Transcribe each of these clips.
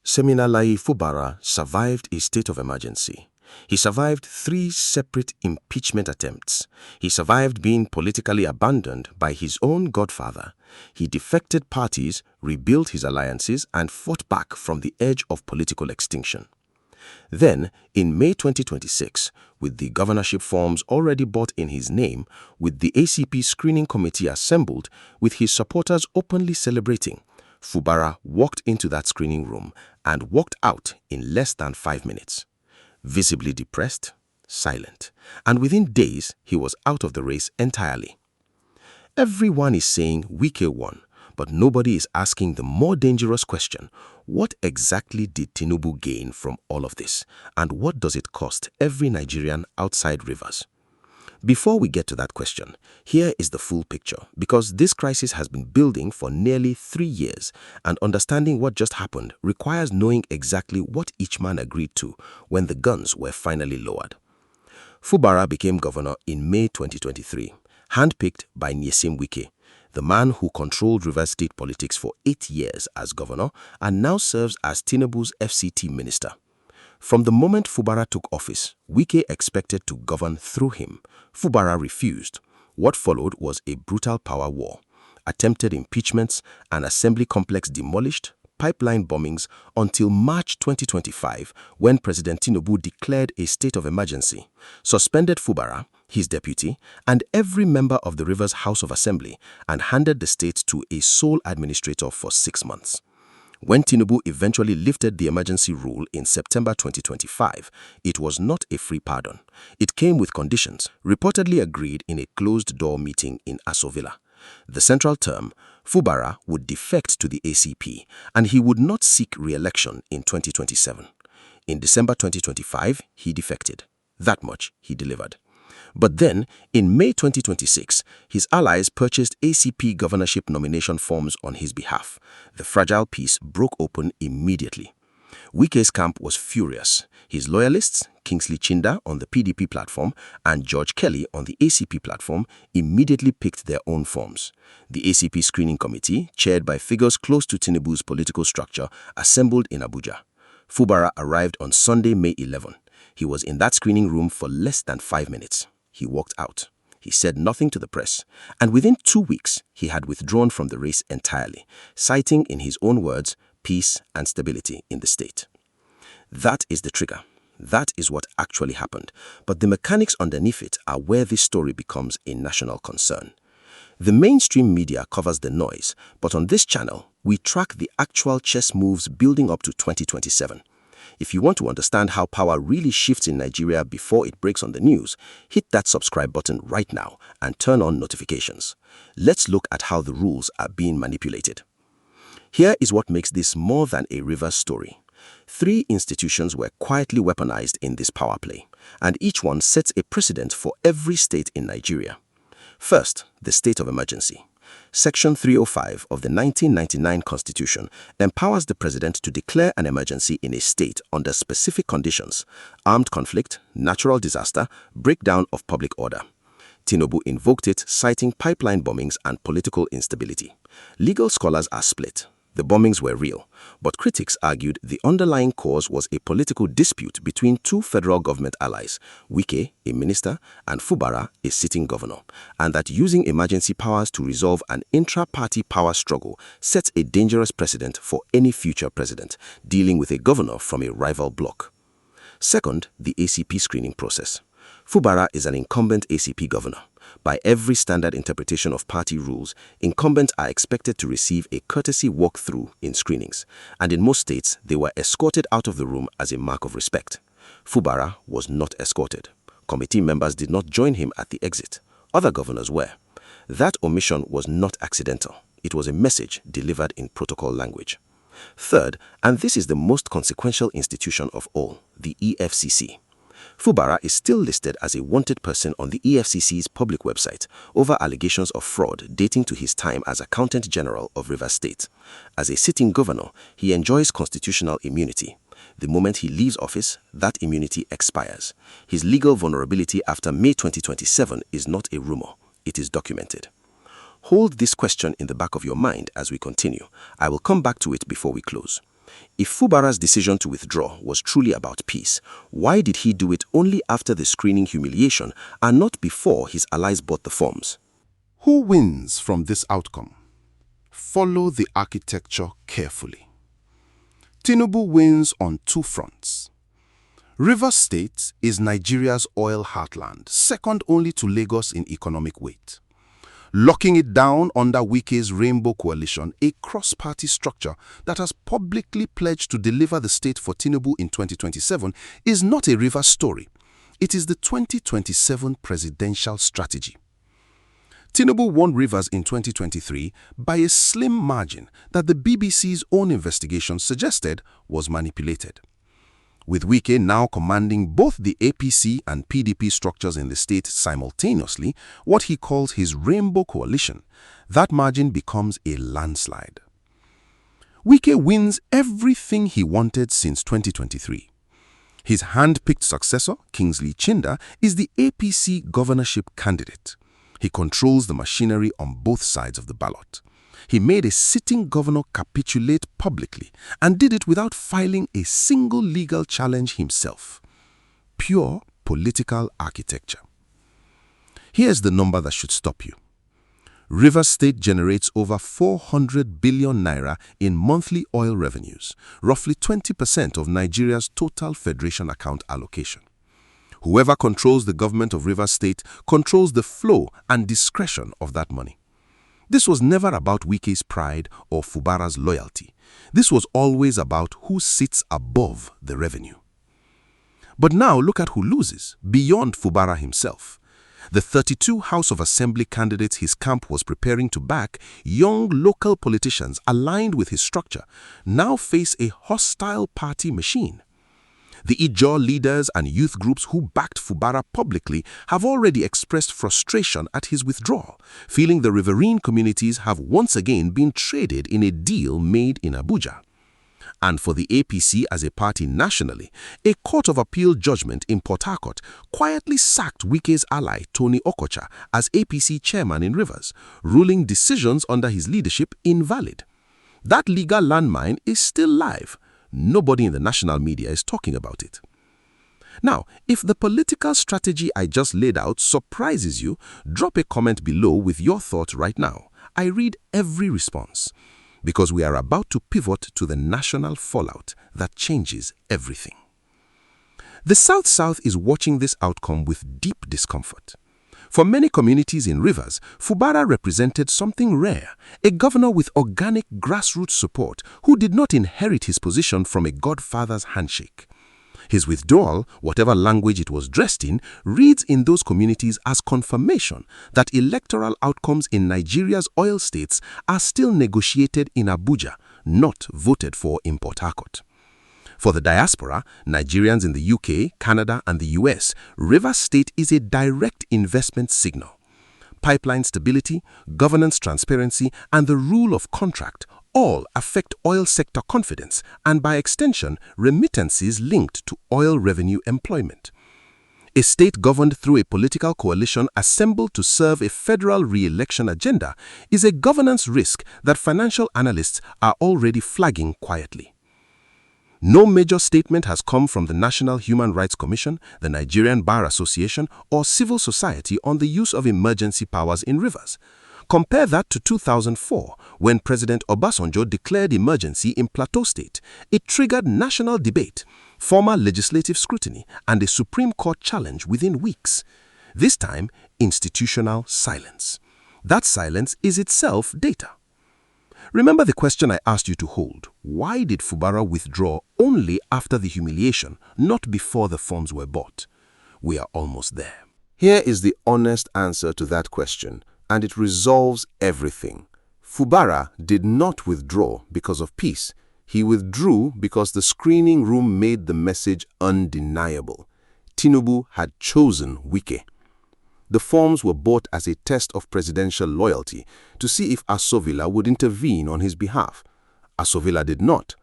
Siminalayi Fubara survived a state of emergency. He survived 3 separate impeachment attempts. He survived being politically abandoned by his own godfather. He defected parties, rebuilt his alliances, and fought back from the edge of political extinction. Then, in May 2026, with the governorship forms already bought in his name, with the ACP screening committee assembled, with his supporters openly celebrating, Fubara walked into that screening room and walked out in less than 5 minutes. Visibly depressed, silent, and within days he was out of the race entirely. Everyone is saying Wike won, but nobody is asking the more dangerous question: what exactly did Tinubu gain from all of this, and what does it cost every Nigerian outside rivers? Before we get to that question, here is the full picture, because this crisis has been building for nearly 3 years, and understanding what just happened requires knowing exactly what each man agreed to when the guns were finally lowered. Fubara became governor in May 2023, handpicked by Wike, the man who controlled Rivers State politics for 8 years as governor and now serves as Tinubu's FCT minister. From the moment Fubara took office, Wike expected to govern through him. Fubara refused. What followed was a brutal power war, attempted impeachments, an assembly complex demolished, pipeline bombings, until March 2025, when President Tinubu declared a state of emergency, suspended Fubara, his deputy, and every member of the Rivers House of Assembly, and handed the state to a sole administrator for 6 months. When Tinubu eventually lifted the emergency rule in September 2025, it was not a free pardon. It came with conditions, reportedly agreed in a closed-door meeting in Aso Villa. The central term, Fubara would defect to the ACP, and he would not seek re-election in 2027. In December 2025, he defected. That much he delivered. But then, in May 2026, his allies purchased ACP governorship nomination forms on his behalf. The fragile peace broke open immediately. Wike's camp was furious. His loyalists, Kingsley Chinda on the PDP platform and George Kelly on the ACP platform, immediately picked their own forms. The ACP screening committee, chaired by figures close to Tinubu's political structure, assembled in Abuja. Fubara arrived on Sunday, May 11. He was in that screening room for less than 5 minutes. He walked out. He said nothing to the press, and within 2 weeks, he had withdrawn from the race entirely, citing, in his own words, peace and stability in the state. That is the trigger. That is what actually happened, but the mechanics underneath it are where this story becomes a national concern. The mainstream media covers the noise, but on this channel, we track the actual chess moves building up to 2027. If you want to understand how power really shifts in Nigeria before it breaks on the news, hit that subscribe button right now and turn on notifications. Let's look at how the rules are being manipulated. Here is what makes this more than a Rivers story. 3 institutions were quietly weaponized in this power play, and each one sets a precedent for every state in Nigeria. First, the state of emergency. Section 305 of the 1999 Constitution empowers the president to declare an emergency in a state under specific conditions: armed conflict, natural disaster, breakdown of public order. Tinubu invoked it, citing pipeline bombings and political instability. Legal scholars are split. The bombings were real, but critics argued the underlying cause was a political dispute between 2 federal government allies, Wike, a minister, and Fubara, a sitting governor, and that using emergency powers to resolve an intra-party power struggle sets a dangerous precedent for any future president dealing with a governor from a rival bloc. Second, the ACP screening process. Fubara is an incumbent ACP governor. By every standard interpretation of party rules, incumbents are expected to receive a courtesy walk-through in screenings, and in most states, they were escorted out of the room as a mark of respect. Fubara was not escorted. Committee members did not join him at the exit. Other governors were. That omission was not accidental. It was a message delivered in protocol language. Third, and this is the most consequential institution of all, the EFCC. Fubara is still listed as a wanted person on the EFCC's public website over allegations of fraud dating to his time as Accountant General of Rivers State. As a sitting governor, he enjoys constitutional immunity. The moment he leaves office, that immunity expires. His legal vulnerability after May 2027 is not a rumor. It is documented. Hold this question in the back of your mind as we continue. I will come back to it before we close. If Fubara's decision to withdraw was truly about peace, why did he do it only after the screening humiliation and not before his allies bought the forms? Who wins from this outcome? Follow the architecture carefully. Tinubu wins on two fronts. Rivers State is Nigeria's oil heartland, second only to Lagos in economic weight. Locking it down under Wike's Rainbow Coalition, a cross-party structure that has publicly pledged to deliver the state for Tinubu in 2027, is not a Rivers story. It is the 2027 presidential strategy. Tinubu won Rivers in 2023 by a slim margin that the BBC's own investigation suggested was manipulated. With Wike now commanding both the APC and PDP structures in the state simultaneously, what he calls his Rainbow Coalition, that margin becomes a landslide. Wike wins everything he wanted since 2023. His hand-picked successor, Kingsley Chinda, is the APC governorship candidate. He controls the machinery on both sides of the ballot. He made a sitting governor capitulate publicly and did it without filing a single legal challenge himself. Pure political architecture. Here's the number that should stop you. Rivers State generates over 400 billion naira in monthly oil revenues, roughly 20% of Nigeria's total federation account allocation. Whoever controls the government of Rivers State controls the flow and discretion of that money. This was never about Wike's pride or Fubara's loyalty. This was always about who sits above the revenue. But now look at who loses, beyond Fubara himself. The 32 House of Assembly candidates his camp was preparing to back, young local politicians aligned with his structure, now face a hostile party machine. The Ijaw leaders and youth groups who backed Fubara publicly have already expressed frustration at his withdrawal, feeling the riverine communities have once again been traded in a deal made in Abuja. And for the APC as a party nationally, a Court of Appeal judgment in Port Harcourt quietly sacked Wike's ally Tony Okocha as APC chairman in Rivers, ruling decisions under his leadership invalid. That legal landmine is still live. Nobody in the national media is talking about it. Now, if the political strategy I just laid out surprises you, drop a comment below with your thoughts right now. I read every response, because we are about to pivot to the national fallout that changes everything. The South-South is watching this outcome with deep discomfort. For many communities in Rivers, Fubara represented something rare, a governor with organic grassroots support who did not inherit his position from a godfather's handshake. His withdrawal, whatever language it was dressed in, reads in those communities as confirmation that electoral outcomes in Nigeria's oil states are still negotiated in Abuja, not voted for in Port Harcourt. For the diaspora, Nigerians in the UK, Canada, and the US, Rivers State is a direct investment signal. Pipeline stability, governance transparency, and the rule of contract all affect oil sector confidence and, by extension, remittances linked to oil revenue employment. A state governed through a political coalition assembled to serve a federal re-election agenda is a governance risk that financial analysts are already flagging quietly. No major statement has come from the National Human Rights Commission, the Nigerian Bar Association, or civil society on the use of emergency powers in Rivers. Compare that to 2004, when President Obasanjo declared emergency in Plateau State. It triggered national debate, formal legislative scrutiny, and a Supreme Court challenge within weeks. This time, institutional silence. That silence is itself data. Remember the question I asked you to hold. Why did Fubara withdraw only after the humiliation, not before the forms were bought? We are almost there. Here is the honest answer to that question, and it resolves everything. Fubara did not withdraw because of peace. He withdrew because the screening room made the message undeniable. Tinubu had chosen Wike. The forms were bought as a test of presidential loyalty to see if Asovila would intervene on his behalf. Asovila did not.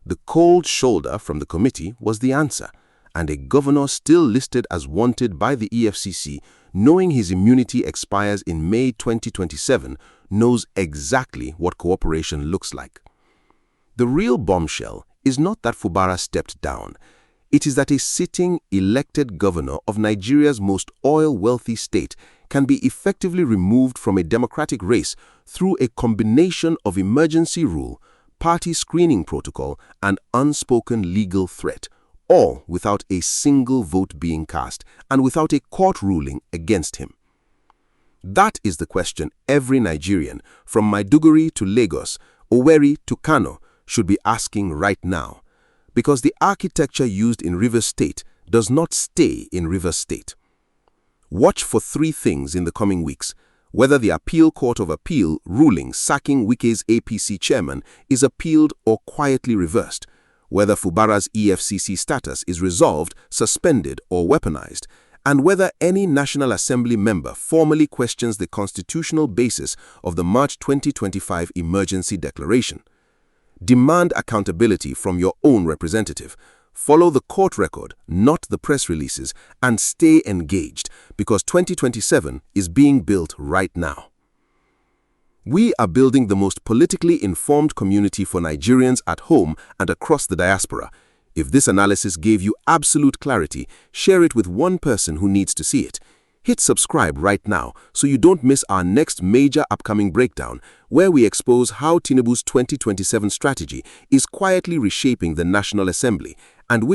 The cold shoulder from the committee was the answer, and a governor still listed as wanted by the EFCC, knowing his immunity expires in May 2027, knows exactly what cooperation looks like. The real bombshell is not that Fubara stepped down. It is that a sitting, elected governor of Nigeria's most oil-wealthy state can be effectively removed from a democratic race through a combination of emergency rule, party screening protocol, and unspoken legal threat, all without a single vote being cast and without a court ruling against him. That is the question every Nigerian, from Maiduguri to Lagos, Owerri to Kano, should be asking right now. Because the architecture used in Rivers State does not stay in Rivers State. Watch for three things in the coming weeks: whether the Appeal Court of Appeal ruling sacking Wike's APC chairman is appealed or quietly reversed, whether Fubara's EFCC status is resolved, suspended, or weaponized, and whether any National Assembly member formally questions the constitutional basis of the March 2025 emergency declaration. Demand accountability from your own representative. Follow the court record, not the press releases, and stay engaged, because 2027 is being built right now. We are building the most politically informed community for Nigerians at home and across the diaspora. If this analysis gave you absolute clarity, share it with one person who needs to see it. Hit subscribe right now so you don't miss our next major upcoming breakdown, where we expose how Tinubu's 2027 strategy is quietly reshaping the National Assembly and which